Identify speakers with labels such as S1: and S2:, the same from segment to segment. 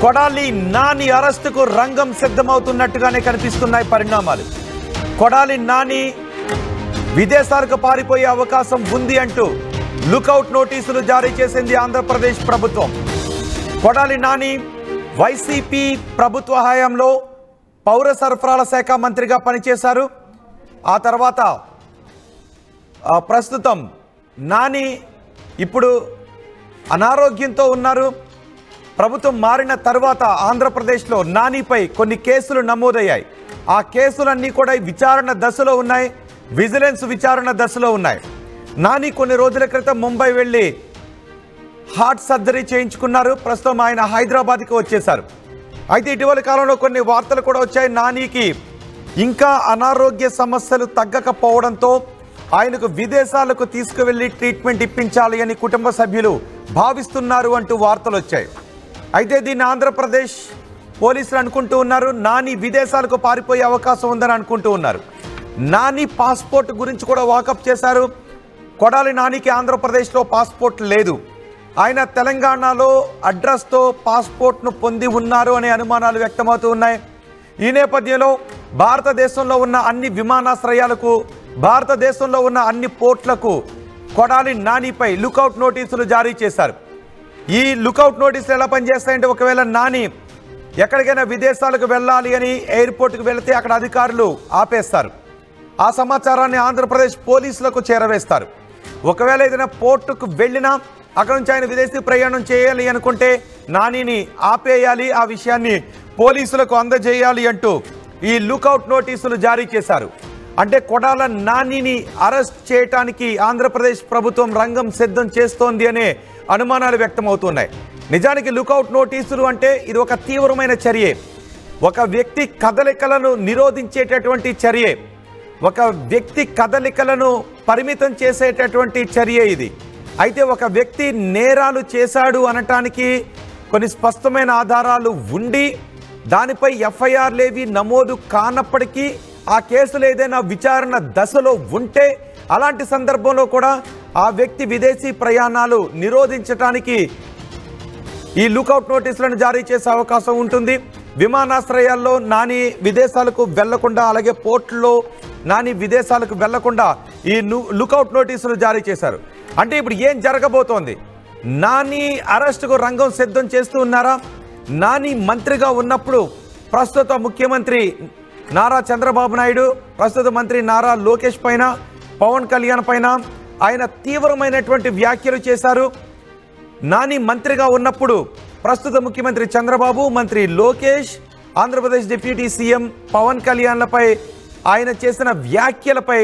S1: కొడాలి నాని అరెస్టుకు రంగం సిద్ధమవుతున్నట్టుగానే కనిపిస్తున్నాయి పరిణామాలు. కొడాలి నాని విదేశాలకు పారిపోయే అవకాశం ఉంది అంటూ లుకౌట్ నోటీసులు జారీ చేసింది ఆంధ్రప్రదేశ్ ప్రభుత్వం. కొడాలి నాని వైసీపీ ప్రభుత్వ హయాంలో పౌర సరఫరాల శాఖ మంత్రిగా పనిచేశారు. ఆ తర్వాత ప్రస్తుతం నాని ఇప్పుడు అనారోగ్యంతో ఉన్నారు. ప్రభుత్వం మారిన తర్వాత ఆంధ్రప్రదేశ్లో నానిపై కొన్ని కేసులు నమోదయ్యాయి. ఆ కేసులన్నీ కూడా విచారణ దశలో ఉన్నాయి, విజిలెన్స్ విచారణ దశలో ఉన్నాయి. నాని కొన్ని రోజుల క్రితం ముంబై వెళ్ళి హార్ట్ సర్జరీ చేయించుకున్నారు. ప్రస్తుతం ఆయన హైదరాబాద్కి వచ్చేశారు. అయితే ఇటీవల కాలంలో కొన్ని వార్తలు కూడా వచ్చాయి. నానికి ఇంకా అనారోగ్య సమస్యలు తగ్గకపోవడంతో ఆయనకు విదేశాలకు తీసుకువెళ్ళి ట్రీట్మెంట్ ఇప్పించాలి అని కుటుంబ సభ్యులు భావిస్తున్నారు అంటూ వార్తలు వచ్చాయి. అయితే దీన్ని ఆంధ్రప్రదేశ్ పోలీసులు అనుకుంటూ ఉన్నారు. నాని విదేశాలకు పారిపోయే అవకాశం ఉందని అనుకుంటూ ఉన్నారు. నాని పాస్పోర్ట్ గురించి కూడా వాకప్ చేశారు. కొడాలి నానికి ఆంధ్రప్రదేశ్లో పాస్పోర్ట్ లేదు. ఆయన తెలంగాణలో అడ్రస్తో పాస్పోర్ట్ను పొంది ఉన్నారు అనే అనుమానాలు వ్యక్తమవుతూ ఉన్నాయి. ఈ నేపథ్యంలో భారతదేశంలో ఉన్న అన్ని విమానాశ్రయాలకు, భారతదేశంలో ఉన్న అన్ని పోర్ట్లకు కొడాలి నానిపై లుకౌట్ నోటీసులు జారీ చేశారు. ఈ లుకౌట్ నోటీసులు ఎలా పనిచేస్తాయంటే, ఒకవేళ నాని ఎక్కడికైనా విదేశాలకు వెళ్ళాలి అని ఎయిర్పోర్ట్కి వెళితే అక్కడ అధికారులు ఆపేస్తారు. ఆ సమాచారాన్ని ఆంధ్రప్రదేశ్ పోలీసులకు చేరవేస్తారు. ఒకవేళ ఏదైనా పోర్టుకు వెళ్ళినా అక్కడ నుంచి ఆయన విదేశీ ప్రయాణం చేయాలి అనుకుంటే నానిని ఆపేయాలి, ఆ విషయాన్ని పోలీసులకు అందజేయాలి అంటూ ఈ లుకౌట్ నోటీసులు జారీ చేశారు. అంటే కొడాల నానిని అరెస్ట్ చేయడానికి ఆంధ్రప్రదేశ్ ప్రభుత్వం రంగం సిద్ధం చేస్తోంది అనే అనుమానాలు వ్యక్తమవుతున్నాయి. నిజానికి లుకౌట్ నోటీసులు అంటే ఇది ఒక తీవ్రమైన చర్యే. ఒక వ్యక్తి కదలికలను నిరోధించేటటువంటి చర్యే. ఒక వ్యక్తి కదలికలను పరిమితం చేసేటటువంటి చర్య ఇది. అయితే ఒక వ్యక్తి నేరాలు చేశాడు అనటానికి కొన్ని స్పష్టమైన ఆధారాలు ఉండి దానిపై ఎఫ్ఐఆర్లేవి నమోదు కానప్పటికీ ఆ కేసులు ఏదైనా విచారణ దశలో ఉంటే అలాంటి సందర్భంలో కూడా ఆ వ్యక్తి విదేశీ ప్రయాణాలు నిరోధించడానికి ఈ లుకౌట్ నోటీసులను జారీ చేసే అవకాశం ఉంటుంది. విమానాశ్రయాల్లో నాని విదేశాలకు వెళ్లకుండా, అలాగే పోర్టులో నాని విదేశాలకు వెళ్లకుండా ఈ లుకౌట్ నోటీసులు జారీ చేశారు. అంటే ఇప్పుడు ఏం జరగబోతోంది? నాని అరెస్టుకు రంగం సిద్ధం చేస్తూ ఉన్నారా? నాని మంత్రిగా ఉన్నప్పుడు ప్రస్తుత ముఖ్యమంత్రి నారా చంద్రబాబు నాయుడు, ప్రస్తుత మంత్రి నారా లోకేష్ పైన, పవన్ కళ్యాణ్ పైన ఆయన తీవ్రమైనటువంటి వ్యాఖ్యలు చేశారు. నాని మంత్రిగా ఉన్నప్పుడు ప్రస్తుత ముఖ్యమంత్రి చంద్రబాబు, మంత్రి లోకేష్, ఆంధ్రప్రదేశ్ డిప్యూటీ సీఎం పవన్ కళ్యాణ్లపై ఆయన చేసిన వ్యాఖ్యలపై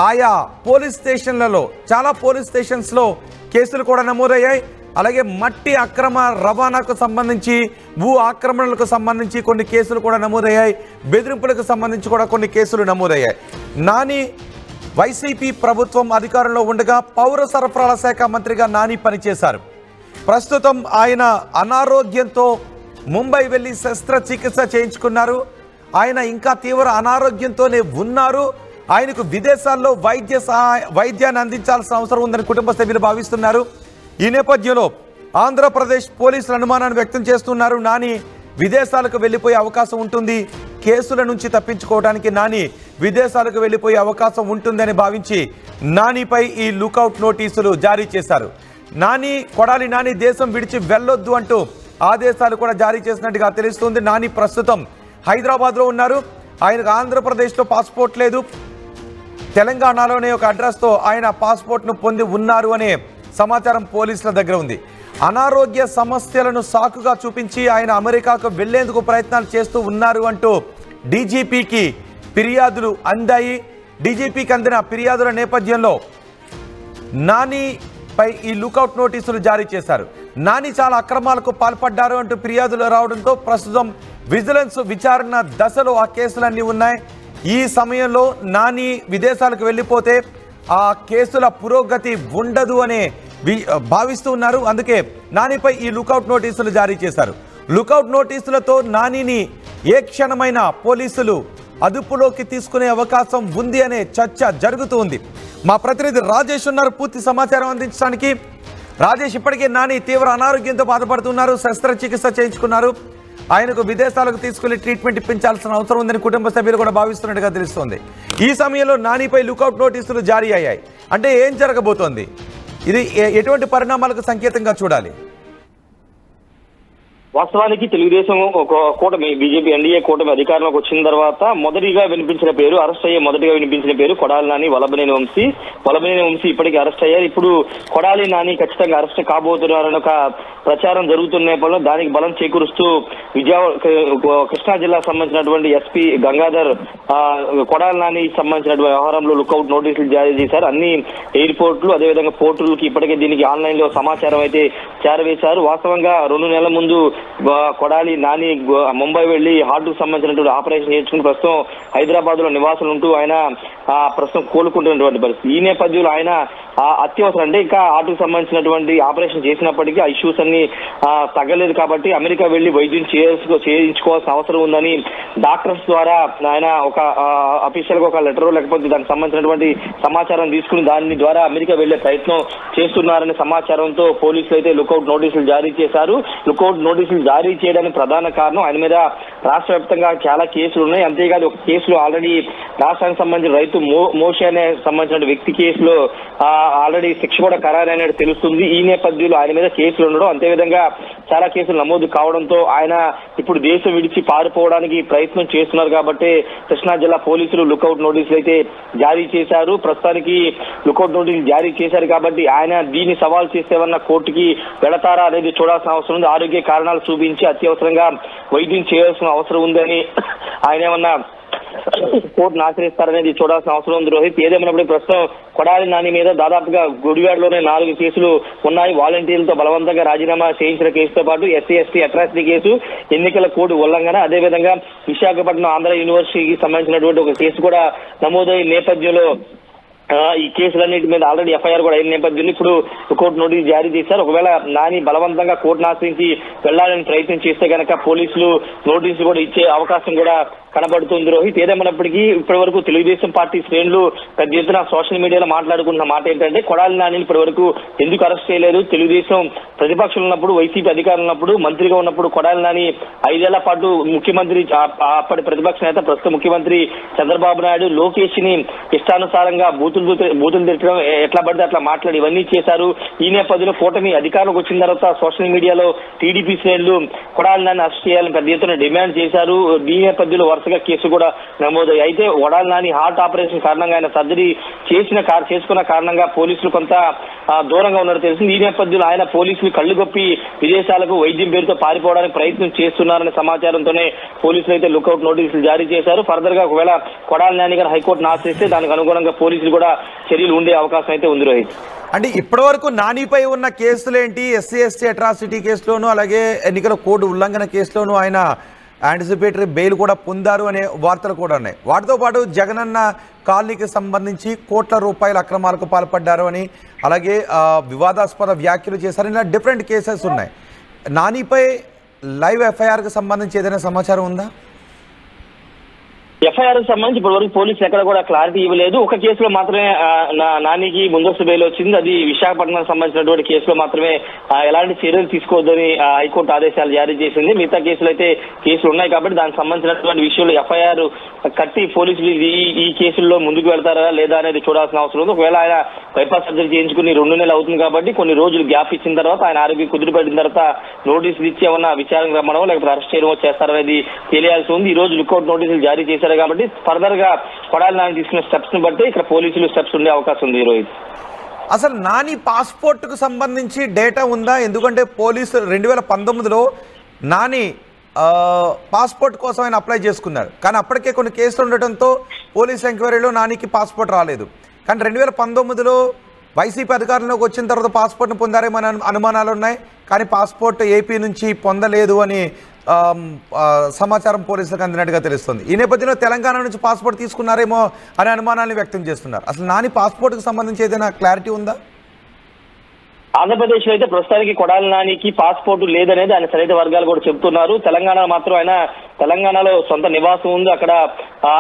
S1: ఆయా పోలీస్ స్టేషన్లలో, చాలా పోలీస్ స్టేషన్స్లో కేసులు కూడా నమోదయ్యాయి. అలాగే మట్టి అక్రమ రవాణాకు సంబంధించి, భూ ఆక్రమణలకు సంబంధించి కొన్ని కేసులు కూడా నమోదయ్యాయి. బెదిరింపులకు సంబంధించి కూడా కొన్ని కేసులు నమోదయ్యాయి. నాని వైసీపీ ప్రభుత్వం అధికారంలో ఉండగా పౌర సరఫరాల శాఖ మంత్రిగా నాని పనిచేశారు. ప్రస్తుతం ఆయన అనారోగ్యంతో ముంబై వెళ్ళి శస్త్రచికిత్స చేయించుకున్నారు. ఆయన ఇంకా తీవ్ర అనారోగ్యంతోనే ఉన్నారు. ఆయనకు విదేశాల్లో వైద్యాన్ని అందించాల్సిన అవసరం ఉందని కుటుంబ సభ్యులు భావిస్తున్నారు. ఈ నేపథ్యంలో ఆంధ్రప్రదేశ్ పోలీసులు అనుమానాన్ని వ్యక్తం చేస్తున్నారు. నాని విదేశాలకు వెళ్ళిపోయే అవకాశం ఉంటుంది, కేసుల నుంచి తప్పించుకోవడానికి నాని విదేశాలకు వెళ్ళిపోయే అవకాశం ఉంటుందని భావించి నానిపై ఈ లుకౌట్ నోటీసులు జారీ చేశారు. కొడాలి నాని దేశం విడిచి వెళ్ళొద్దు అంటూ ఆదేశాలు కూడా జారీ చేసినట్టుగా తెలుస్తుంది. నాని ప్రస్తుతం హైదరాబాద్లో ఉన్నారు. ఆయనకు ఆంధ్రప్రదేశ్లో పాస్పోర్ట్ లేదు. తెలంగాణలోనే ఒక అడ్రస్తో ఆయన పాస్పోర్ట్ను పొంది ఉన్నారు అనే సమాచారం పోలీసుల దగ్గర ఉంది. అనారోగ్య సమస్యలను సాకుగా చూపించి ఆయన అమెరికాకు వెళ్లేందుకు ప్రయత్నాలు చేస్తూ ఉన్నారు అంటూ డీజీపీకి ఫిర్యాదులు అందాయి. డీజీపీకి అందిన ఫిర్యాదుల నేపథ్యంలో నానిపై ఈ లుకౌట్ నోటీసులు జారీ చేశారు. నాని చాలా అక్రమాలకు పాల్పడ్డారు అంటూ ఫిర్యాదులు రావడంతో ప్రస్తుతం విజిలెన్స్ విచారణ దశలో ఆ కేసులన్నీ ఉన్నాయి. ఈ సమయంలో నాని విదేశాలకు వెళ్ళిపోతే ఆ కేసుల పురోగతి ఉండదు అనే భావిస్తూ ఉన్నారు. అందుకే నానిపై ఈ లుకౌట్ నోటీసులు జారీ చేశారు. లుకౌట్ నోటీసులతో నానిని ఏ క్షణమైనా పోలీసులు అదుపులోకి తీసుకునే అవకాశం ఉంది అనే చర్చ జరుగుతూ ఉంది. మా ప్రతినిధి రాజేష్ ఉన్నారు పూర్తి సమాచారం అందించడానికి. రాజేష్, ఇప్పటికే నాని తీవ్ర అనారోగ్యంతో బాధపడుతున్నారు, శస్త్రచికిత్స చేయించుకున్నారు. ఆయనకు విదేశాలకు తీసుకెళ్లి ట్రీట్మెంట్ ఇప్పించాల్సిన అవసరం ఉందని కుటుంబ సభ్యులు కూడా భావిస్తున్నట్టుగా తెలుస్తోంది. ఈ సమయంలో నానిపై లుకౌట్ నోటీసులు జారీ అయ్యాయి. అంటే ఏం జరగబోతోంది? ఇది ఎటువంటి పరిణామాలకు సంకేతంగా చూడాలి?
S2: వాస్తవానికి తెలుగుదేశం ఒక కూటమి బీజేపీ ఎన్డీఏ కూటమి అధికారంలోకి వచ్చిన తర్వాత మొదటిగా వినిపించిన పేరు, అరెస్ట్ అయ్యే మొదటిగా వినిపించిన పేరు కొడాలి నాని, వల్లభనేని వంశీ. వల్లభనేని వంశీ ఇప్పటికీ అరెస్ట్ అయ్యారు. ఇప్పుడు కొడాలి నాని ఖచ్చితంగా అరెస్ట్ కాబోతున్నారని ఒక ప్రచారం జరుగుతున్న నేపథ్యంలో దానికి బలం చేకూరుస్తూ కృష్ణా జిల్లాకు సంబంధించినటువంటి ఎస్పీ గంగాధర్ కొడాలి నాని సంబంధించినటువంటి వ్యవహారంలో లుకౌట్ నోటీసులు జారీ చేశారు. అన్ని ఎయిర్పోర్ట్లు అదేవిధంగా పోర్టులకి ఇప్పటికే దీనికి ఆన్లైన్ లో సమాచారం అయితే చేరవేశారు. వాస్తవంగా 2 నెలల ముందు కొడాలి నాని ముంబై వెళ్లి హార్ట్ కు సంబంధించినటువంటి ఆపరేషన్ చేయించుకుని ప్రస్తుతం హైదరాబాద్ లో నివాసం ఉంటూ ఆయన ప్రస్తుతం కోలుకుంటున్నటువంటి పరిస్థితి. ఈ నేపథ్యంలో ఆయన అత్యవసరం అంటే ఇంకా హార్ట్ కు సంబంధించినటువంటి ఆపరేషన్ చేసినప్పటికీ ఆ ఇష్యూస్ అన్ని తగ్గలేదు కాబట్టి అమెరికా వెళ్లి వైద్యం చేయించుకోవాల్సిన అవసరం ఉందని డాక్టర్స్ ద్వారా ఆయన ఒక అఫీషియల్ గా ఒక లెటర్ లేకపోతే దానికి సంబంధించినటువంటి సమాచారం తీసుకుని దాని ద్వారా అమెరికా వెళ్లే ప్రయత్నం చేస్తున్నారనే సమాచారంతో పోలీసులు అయితే లుకౌట్ నోటీసులు జారీ చేశారు. లుకౌట్ నోటీసులు జారీ చేయడానికి ప్రధాన కారణం ఆయన మీద రాష్ట్ర వ్యాప్తంగా చాలా కేసులు ఉన్నాయి. అంతేకాదు ఒక కేసులో ఆల్రెడీ రాష్ట్రానికి సంబంధించిన రైతు మోషే అనే సంబంధించిన వ్యక్తి కేసులో ఆల్రెడీ శిక్ష కూడా ఖరారైనట్టు తెలుస్తుంది. ఈ నేపథ్యంలో ఆయన మీద కేసులు ఉండడం, అంతేవిధంగా చాలా కేసులు నమోదు కావడంతో ఆయన ఇప్పుడు దేశం విడిచి పారిపోవడానికి ప్రయత్నం చేస్తున్నారు కాబట్టి కృష్ణా జిల్లా పోలీసులు లుకౌట్ నోటీసులు అయితే జారీ చేశారు. ప్రస్తుతానికి లుకౌట్ నోటీసులు జారీ చేశారు కాబట్టి ఆయన దీన్ని సవాల్ చేసేవన్న కోర్టుకి వెళతారా అనేది చూడాల్సిన అవసరం ఉంది. ఆరోగ్య కారణాలు చూపించి అత్యవసరంగా వైద్యం చేయాల్సిన అవసరం ఉందని ఆయన ఏమన్నా కోర్టును ఆశ్రయిస్తారనేది చూడాల్సిన అవసరం ఉంది రోహిత్. ఏదేమైనప్పుడు ప్రస్తుతం కొడాలి నాని మీద దాదాపుగా గుడివాడలోనే 4 కేసులు ఉన్నాయి. వాలంటీర్లతో బలవంతంగా రాజీనామా చేయించిన కేసుతో పాటు ఎస్సీ ఎస్టీ అట్రాసిటీ కేసు, ఎన్నికల కోడ్ ఉల్లంఘన, అదేవిధంగా విశాఖపట్నం ఆంధ్ర యూనివర్సిటీకి సంబంధించినటువంటి ఒక కేసు కూడా నమోదైన నేపథ్యంలో ఈ కేసులన్నిటి మీద ఆల్రెడీ ఎఫ్ఐఆర్ కూడా అయిన నేపథ్యంలో ఇప్పుడు కోర్టు నోటీసు జారీ చేశారు. ఒకవేళ నాని బలవంతంగా కోర్టును ఆశ్రయించి వెళ్లాలని ప్రయత్నం చేస్తే కనుక పోలీసులు నోటీసులు కూడా ఇచ్చే అవకాశం కూడా కనబడుతుంది రోహిత్. ఏదేమైనప్పటికీ ఇప్పటి వరకు తెలుగుదేశం పార్టీ శ్రేణులు పెద్ద ఎత్తున సోషల్ మీడియాలో మాట్లాడుకున్న మాట ఏంటంటే కొడాలి నానిని ఇప్పటి వరకు ఎందుకు అరెస్ట్ చేయలేదు? తెలుగుదేశం ప్రతిపక్షంలో ఉన్నప్పుడు, వైసీపీ అధికారులు ఉన్నప్పుడు, మంత్రిగా ఉన్నప్పుడు కొడాలి నాని 5 ఏళ్ల పాటు ముఖ్యమంత్రి, అప్పటి ప్రతిపక్ష నేత ప్రస్తుత ముఖ్యమంత్రి చంద్రబాబు నాయుడు లోకేష్ ని ఇష్టానుసారంగా బూతులు తిట్టడం, ఎట్లా పడితే అట్లా మాట్లాడి ఇవన్నీ చేశారు. ఈ నేపథ్యంలో కూటమి అధికారంలోకి వచ్చిన తర్వాత సోషల్ మీడియాలో టీడీపీ శ్రేణులు కొడాలి నాని అరెస్ట్ చేయాలని పెద్ద ఎత్తున డిమాండ్ చేశారు. ఈ నేపథ్యంలో వరుసగా కేసు కూడా నమోదయ్యాయి. అయితే కొడాలి నాని హార్ట్ ఆపరేషన్ కారణంగా ఆయన సర్జరీ చేసుకున్న కారణంగా పోలీసులు కొంత దూరంగా ఉన్నట్టు తెలిసింది. ఈ నేపథ్యంలో ఆయన పోలీసులు కళ్లుగొప్పి విదేశాలకు వైద్యం పేరుతో పారిపోవడానికి ప్రయత్నం చేస్తున్నారనే సమాచారంతోనే పోలీసులు అయితే లుకౌట్ నోటీసులు జారీ చేశారు. ఫర్దర్ గా ఒకవేళ కొడాలి నాని గారు హైకోర్టును ఆశ్రయిస్తే దానికి అనుగుణంగా పోలీసులు కూడా చర్యలు ఉండే అవకాశం అయితే ఉంది రోహిత్.
S1: అంటే ఇప్పటి వరకు నానిపై ఉన్న కేసులేంటి? ఎస్సీ ఎస్టీ అట్రాసిటీ కేసులోను అలాగే ఎన్నికల కోడ్ ఉల్లంఘన కేసులోను ఆయన యాంటిసిపేటరీ బెయిల్ కూడా పొందారు అనే వార్తలు కూడా ఉన్నాయి. వాటితో పాటు జగనన్న కాలనీకి సంబంధించి కోట్ల రూపాయల అక్రమాలకు పాల్పడ్డారు అని, అలాగే వివాదాస్పద వ్యాఖ్యలు చేశారని ఇలా డిఫరెంట్ కేసెస్ ఉన్నాయి. నానిపై లైవ్ ఎఫ్ఐఆర్కి సంబంధించి ఏదైనా సమాచారం ఉందా?
S2: ఎఫ్ఐఆర్ సంబంధించి ఇప్పటి వరకు పోలీసులు ఎక్కడ కూడా క్లారిటీ ఇవ్వలేదు. ఒక కేసులో మాత్రమే నానికి ముందస్తు బెయిల్ వచ్చింది. అది విశాఖపట్నానికి సంబంధించినటువంటి కేసులో మాత్రమే ఎలాంటి చర్యలు తీసుకోవద్దని హైకోర్టు ఆదేశాలు జారీ చేసింది. మిగతా కేసులు అయితే కేసులు ఉన్నాయి కాబట్టి దానికి సంబంధించినటువంటి విషయంలో ఎఫ్ఐఆర్ కట్టి పోలీసులు ఈ కేసుల్లో ముందుకు వెళ్తారా లేదా అనేది చూడాల్సిన అవసరం ఉంది. ఒకవేళ ఆయన బైపాస్ సర్జరీ చేయించుకుని 2 నెలలు అవుతుంది కాబట్టి కొన్ని రోజులు గ్యాప్ ఇచ్చిన తర్వాత ఆయన ఆరోగ్యం కుదిరిపడిన తర్వాత నోటీసులు ఇచ్చి ఏమన్నా విచారణకు రమ్మడం లేకపోతే అరెస్ట్ చేయడం చేస్తారనేది తెలియాల్సి ఉంది. ఈ రోజు లుకౌట్ నోటీసులు జారీ చేశారు కాబట్టి ఫర్దర్ గా కొడాలి నాని తీసుకున్న స్టెప్స్ ని బట్టి ఇక్కడ పోలీసులు స్టెప్స్ ఉండే అవకాశం ఉంది. రోహిత్,
S1: అసలు నాని పాస్పోర్ట్ కు సంబంధించి డేటా ఉందా? ఎందుకంటే పోలీసులు 2019లో నాని పాస్పోర్ట్ కోసం ఆయన అప్లై చేసుకున్నారు. కానీ అప్పటికే కొన్ని కేసులు ఉండటంతో పోలీస్ ఎంక్వైరీలో నానికి పాస్పోర్ట్ రాలేదు. కానీ 2019లో వైసీపీ అధికారంలోకి వచ్చిన తర్వాత పాస్పోర్ట్ను పొందారేమో అనుమానాలు ఉన్నాయి. కానీ పాస్పోర్ట్ ఏపీ నుంచి పొందలేదు అని సమాచారం పోలీసులకు అందినట్టుగా తెలుస్తుంది. ఈ నేపథ్యంలో తెలంగాణ నుంచి పాస్పోర్ట్ తీసుకున్నారేమో అనే అనుమానాన్ని వ్యక్తం చేస్తున్నారు. అసలు నాని పాస్పోర్ట్కి సంబంధించి ఏదైనా క్లారిటీ ఉందా?
S2: ఆంధ్రప్రదేశ్ లో అయితే ప్రస్తుతానికి కొడాలి నానికి పాస్పోర్ట్ లేదనేది ఆయన సరైన వర్గాలు కూడా చెబుతున్నారు. తెలంగాణ మాత్రం ఆయన తెలంగాణలో సొంత నివాసం ఉంది. అక్కడ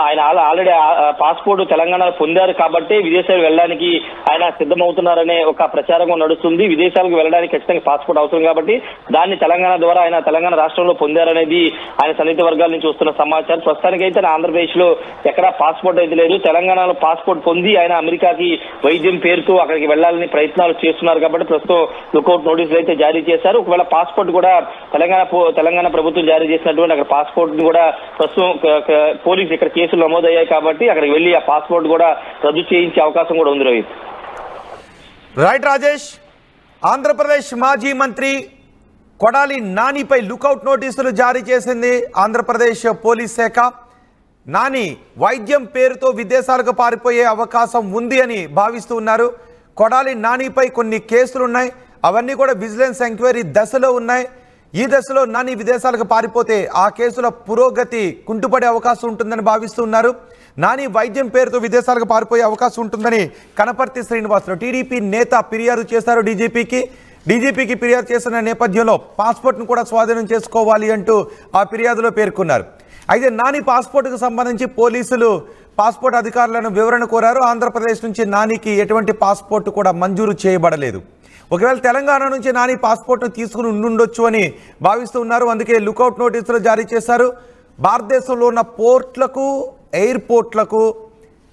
S2: ఆయన ఆల్రెడీ పాస్పోర్ట్ తెలంగాణలో పొందారు కాబట్టి విదేశాలకు వెళ్ళడానికి ఆయన సిద్ధమవుతున్నారనే ఒక ప్రచారం నడుస్తుంది. విదేశాలకు వెళ్ళడానికి ఖచ్చితంగా పాస్పోర్ట్ అవసరం కాబట్టి దాన్ని తెలంగాణ ద్వారా ఆయన తెలంగాణ రాష్ట్రంలో పొందారనేది ఆయన సన్నిహిత వర్గాల నుంచి వస్తున్న సమాచారం. ప్రస్తుతానికైతే ఆంధ్రప్రదేశ్ లో ఎక్కడా పాస్పోర్ట్ అయితే లేదు. తెలంగాణలో పాస్పోర్ట్ పొంది ఆయన అమెరికాకి వైద్యం పేరుతో అక్కడికి వెళ్లాలని ప్రయత్నాలు చేస్తున్నారు కాబట్టి ప్రస్తుతం లుకౌట్ నోటీసులు అయితే జారీ చేశారు. ఒకవేళ పాస్పోర్ట్ కూడా తెలంగాణ ప్రభుత్వం జారీ చేసినటువంటి అక్కడ పాస్పోర్ట్ ని కూడా ప్రస్తుతం పోలీసు ఇక్కడ కేసులు నమోదయ్యాయి కాబట్టి అక్కడికి వెళ్లి ఆ పాస్పోర్ట్ కూడా రద్దు చేయించే అవకాశం కూడా ఉంది. రవి
S1: రైట్ రాజేష్, ఆంధ్రప్రదేశ్ మాజీ మంత్రి కొడాలి నానిపై లుకౌట్ నోటీసులు జారీ చేసింది ఆంధ్రప్రదేశ్ పోలీస్ శాఖ. నాని వైద్యం పేరుతో విదేశాలకు పారిపోయే అవకాశం ఉంది అని భావిస్తూ ఉన్నారు. కొడాలి నానిపై కొన్ని కేసులున్నాయి, అవన్నీ కూడా విజిలెన్స్ ఎంక్వైరీ దశలో ఉన్నాయి. ఈ దశలో నాని విదేశాలకు పారిపోతే ఆ కేసుల పురోగతి కుంటుపడే అవకాశం ఉంటుందని భావిస్తున్నారు. నాని వైద్యం పేరుతో విదేశాలకు పారిపోయే అవకాశం ఉంటుందని కనపర్తి శ్రీనివాసరావు టీడీపీ నేత ఫిర్యాదు చేశారు డీజీపీకి ఫిర్యాదు చేసిన నేపథ్యంలో పాస్పోర్ట్ను కూడా స్వాధీనం చేసుకోవాలి అంటూ ఆ ఫిర్యాదులో పేర్కొన్నారు. అయితే నాని పాస్పోర్టుకు సంబంధించి పోలీసులు పాస్పోర్ట్ అధికారులను వివరణ కోరారు. ఆంధ్రప్రదేశ్ నుంచి నానికి ఎటువంటి పాస్పోర్ట్ కూడా మంజూరు చేయబడలేదు. ఒకవేళ తెలంగాణ నుంచి నాని పాస్పోర్ట్ను తీసుకుని ఉండొచ్చు అని భావిస్తూ ఉన్నారు. అందుకే లుకౌట్ నోటీసులు జారీ చేశారు. భారతదేశంలో ఉన్న పోర్ట్లకు, ఎయిర్పోర్ట్లకు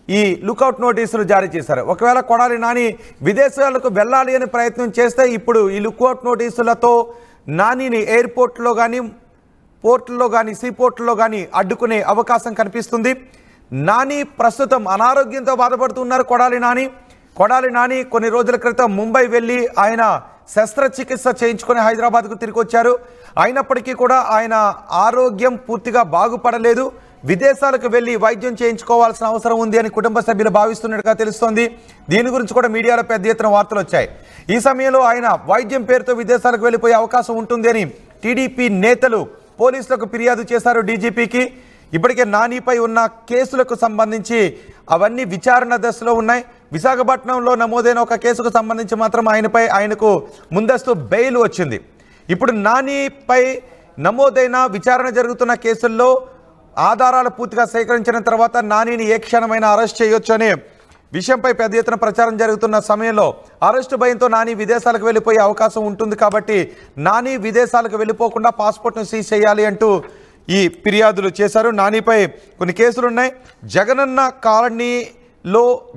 S1: ఈ లుకౌట్ నోటీసులు జారీ చేశారు. ఒకవేళ కొడాలి నాని విదేశాలకు వెళ్ళాలి అని ప్రయత్నం చేస్తే ఇప్పుడు ఈ లుకౌట్ నోటీసులతో నానిని ఎయిర్పోర్ట్లో కానీ, పోర్టుల్లో కానీ, సీపోర్టుల్లో కానీ అడ్డుకునే అవకాశం కనిపిస్తుంది. నాని ప్రస్తుతం అనారోగ్యంతో బాధపడుతున్నారు. కొడాలి నాని కొన్ని రోజుల క్రితం ముంబై వెళ్ళి ఆయన శస్త్రచికిత్స చేయించుకొని హైదరాబాద్కు తిరిగి వచ్చారు. అయినప్పటికీ కూడా ఆయన ఆరోగ్యం పూర్తిగా బాగుపడలేదు. విదేశాలకు వెళ్ళి వైద్యం చేయించుకోవాల్సిన అవసరం ఉంది అని కుటుంబ సభ్యులు భావిస్తున్నట్టుగా తెలుస్తోంది. దీని గురించి కూడా మీడియాలో పెద్ద ఎత్తున వార్తలు వచ్చాయి. ఈ సమయంలో ఆయన వైద్యం పేరుతో విదేశాలకు వెళ్ళిపోయే అవకాశం ఉంటుంది అని టీడీపీ నేతలు పోలీసులకు ఫిర్యాదు చేశారు డీజీపీకి. ఇప్పటికే నానిపై ఉన్న కేసులకు సంబంధించి అవన్నీ విచారణ దశలో ఉన్నాయి. విశాఖపట్నంలో నమోదైన ఒక కేసుకు సంబంధించి మాత్రం ఆయనకు ముందస్తు బెయిల్ వచ్చింది. ఇప్పుడు నానిపై నమోదైన విచారణ జరుగుతున్న కేసుల్లో ఆధారాలు పూర్తిగా సేకరించిన తర్వాత నానిని ఏ క్షణమైనా అరెస్ట్ చేయొచ్చు అనే విషయంపై పెద్ద ఎత్తున ప్రచారం జరుగుతున్న సమయంలో అరెస్టు భయంతో నాని విదేశాలకు వెళ్ళిపోయే అవకాశం ఉంటుంది. కాబట్టి నాని విదేశాలకు వెళ్ళిపోకుండా పాస్పోర్ట్ను సీజ్ చేయాలి అంటూ ఈ ఫిర్యాదులు చేశారు. నానిపై కొన్ని కేసులున్నాయి.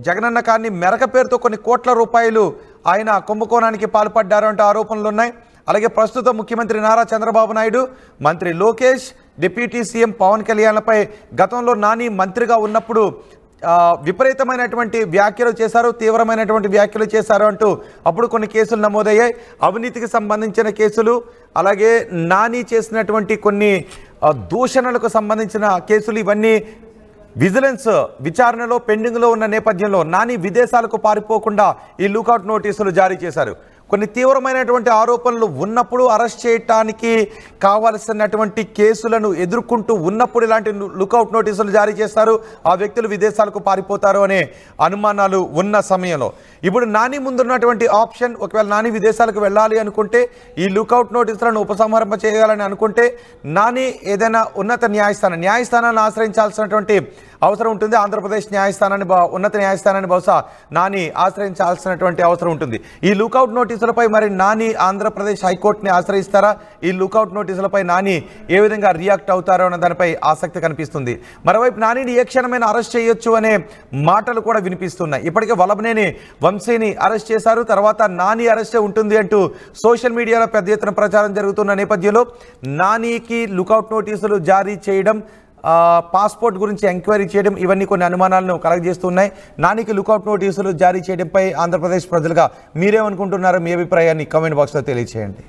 S1: జగనన్న కాలనీ మెరక పేరుతో కొన్ని కోట్ల రూపాయలు ఆయన కుంభకోణానికి పాల్పడ్డారు అంటూ ఆరోపణలు ఉన్నాయి. అలాగే ప్రస్తుత ముఖ్యమంత్రి నారా చంద్రబాబు నాయుడు, మంత్రి లోకేష్, డిప్యూటీ సీఎం పవన్ కళ్యాణ్లపై గతంలో నాని మంత్రిగా ఉన్నప్పుడు విపరీతమైనటువంటి వ్యాఖ్యలు చేశారు, తీవ్రమైనటువంటి వ్యాఖ్యలు చేశారు అంటూ అప్పుడు కొన్ని కేసులు నమోదయ్యాయి. అవినీతికి సంబంధించిన కేసులు, అలాగే నాని చేసినటువంటి కొన్ని దూషణలకు సంబంధించిన కేసులు, ఇవన్నీ విజిలెన్స్ విచారణలో పెండింగ్లో ఉన్న నేపథ్యంలో నాని విదేశాలకు పారిపోకుండా ఈ లుకౌట్ నోటీసులు జారీ చేశారు. కొన్ని తీవ్రమైనటువంటి ఆరోపణలు ఉన్నప్పుడు అరెస్ట్ చేయడానికి కావాల్సినటువంటి కేసులను ఎదుర్కొంటూ ఉన్నప్పుడు ఇలాంటి లుకౌట్ నోటీసులు జారీ చేస్తారు. ఆ వ్యక్తులు విదేశాలకు పారిపోతారు అనే అనుమానాలు ఉన్న సమయంలో ఇప్పుడు నాని ముందున్నటువంటి ఆప్షన్, ఒకవేళ నాని విదేశాలకు వెళ్ళాలి అనుకుంటే ఈ లుకౌట్ నోటీసులను ఉపసంహరింప చేయాలని అనుకుంటే నాని ఏదైనా ఉన్నత న్యాయస్థానాన్ని ఆశ్రయించాల్సినటువంటి అవసరం ఉంటుంది. ఆంధ్రప్రదేశ్ ఉన్నత న్యాయస్థానాన్ని బహుశా నాని ఆశ్రయించాల్సినటువంటి అవసరం ఉంటుంది. ఈ లుకౌట్ నోటీసులపై మరి నాని ఆంధ్రప్రదేశ్ హైకోర్టుని ఆశ్రయిస్తారా? ఈ లుకౌట్ నోటీసులపై నాని ఏ విధంగా రియాక్ట్ అవుతారో అన్న దానిపై ఆసక్తి కనిపిస్తుంది. మరోవైపు నానిని ఏ క్షణమైనా అరెస్ట్ చేయొచ్చు అనే మాటలు కూడా వినిపిస్తున్నాయి. ఇప్పటికే వల్లభనేని వంశీని అరెస్ట్ చేశారు. తర్వాత నాని అరెస్టే ఉంటుంది అంటూ సోషల్ మీడియాలో పెద్ద ఎత్తున ప్రచారం జరుగుతున్న నేపథ్యంలో నానికి లుకౌట్ నోటీసులు జారీ చేయడం, పాస్పోర్ట్ గురించి ఎంక్వైరీ చేయడం, ఇవన్నీ కొన్ని అనుమానాలను కలగజేస్తున్నాయి. నానికి లుకౌట్ నోటీసులు జారీ చేయడంపై ఆంధ్రప్రదేశ్ ప్రజలుగా మీరేమనుకుంటున్నారో మీ అభిప్రాయాన్ని కామెంట్ బాక్స్లో తెలియజేయండి.